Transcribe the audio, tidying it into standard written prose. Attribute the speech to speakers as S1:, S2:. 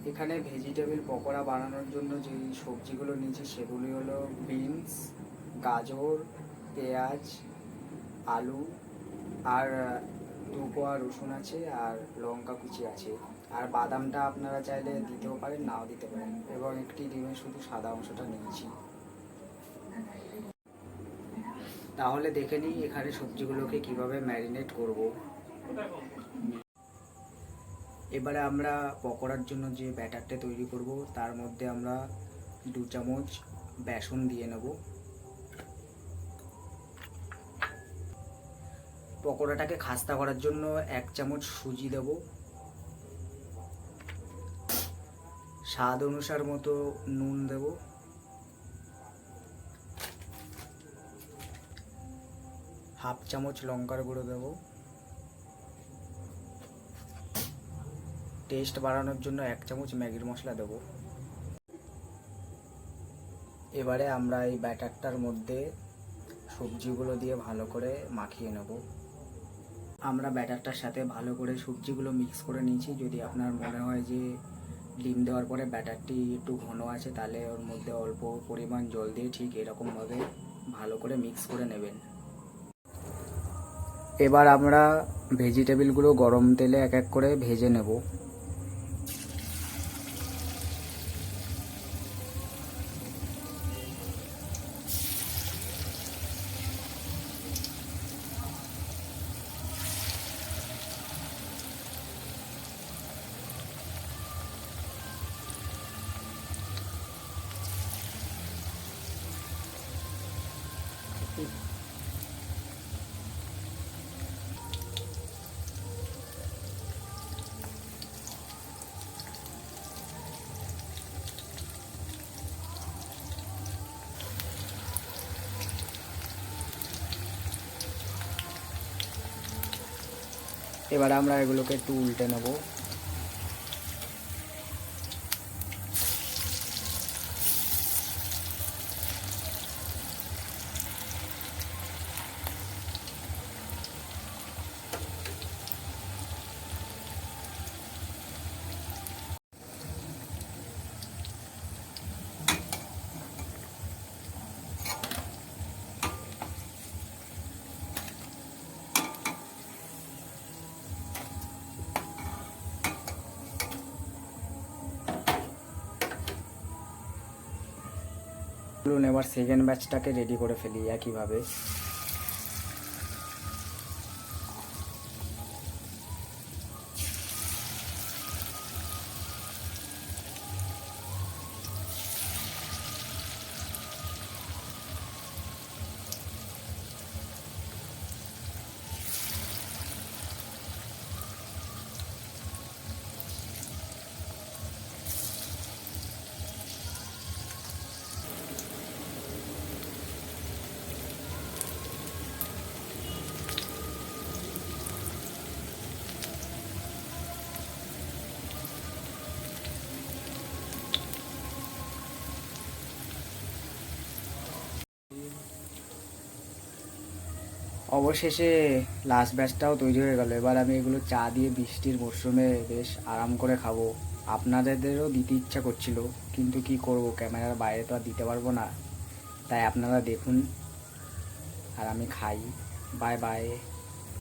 S1: এখানে ভেজিটেবল পকোড়া বানানোর জন্য যে সবজিগুলো নিয়েছি সেগুলি হলো বিনস, গাজর, পেঁয়াজ, আলু, আর 2 কোয়া রসুন আছে, আর লঙ্কা কুচি আছে, আর বাদামটা আপনারা চাইলে দিতেও পারেন, নাও দিতে পারেন, এবং একটি ডিমের শুধু সাদা অংশটা নিয়েছি। তাহলে দেখে নিই এখানে সবজিগুলোকে কিভাবে ম্যারিনেট করব। এবারে আমরা পকোড়ার জন্য যে ব্যাটারটা তৈরি করব তার মধ্যে আমরা 2 চামচ বেসন দিয়ে নেব। পকোড়াটাকে খাস্তা করার জন্য 1 চামচ সুজি দেব। স্বাদ অনুসার মতো নুন দেব। হাফ চামচ লঙ্কার গুঁড়ো দেব। টেস্ট বাড়ানোর জন্য 1 চামচ ম্যাগির মশলা দেব। এবারে আমরা এই ব্যাটারটার মধ্যে সবজিগুলো দিয়ে ভালো করে মাখিয়ে নেব। আমরা ব্যাটারটার সাথে ভালো করে সবজিগুলো মিক্স করে নিয়েছি। যদি আপনার মনে হয় যে ডিম দেওয়ার পরে ব্যাটারটি একটু ঘন আছে, তাহলে ওর মধ্যে অল্প পরিমাণ জল দিয়ে ঠিক এরকমভাবে ভালো করে মিক্স করে নেবেন। এবার আমরা ভেজিটেবলগুলো গরম তেলে এক এক করে ভেজে নেব। এবার আমরা এগুলোকে একটু উল্টে নেব। এবার সেকেন্ড ব্যাচটাকে রেডি করে ফেলি একইভাবে। অবশেষে লাস্ট ব্যাচটাও তৈরি হয়ে গেল। এবার আমি এগুলো চা দিয়ে বৃষ্টির মরশুমে বেশ আরাম করে খাবো। আপনাদেরও দিতে ইচ্ছা করছিল, কিন্তু কি করব, ক্যামেরার বাইরে তো আর দিতে পারবো না। তাই আপনারা দেখুন আর আমি খাই। Bye bye.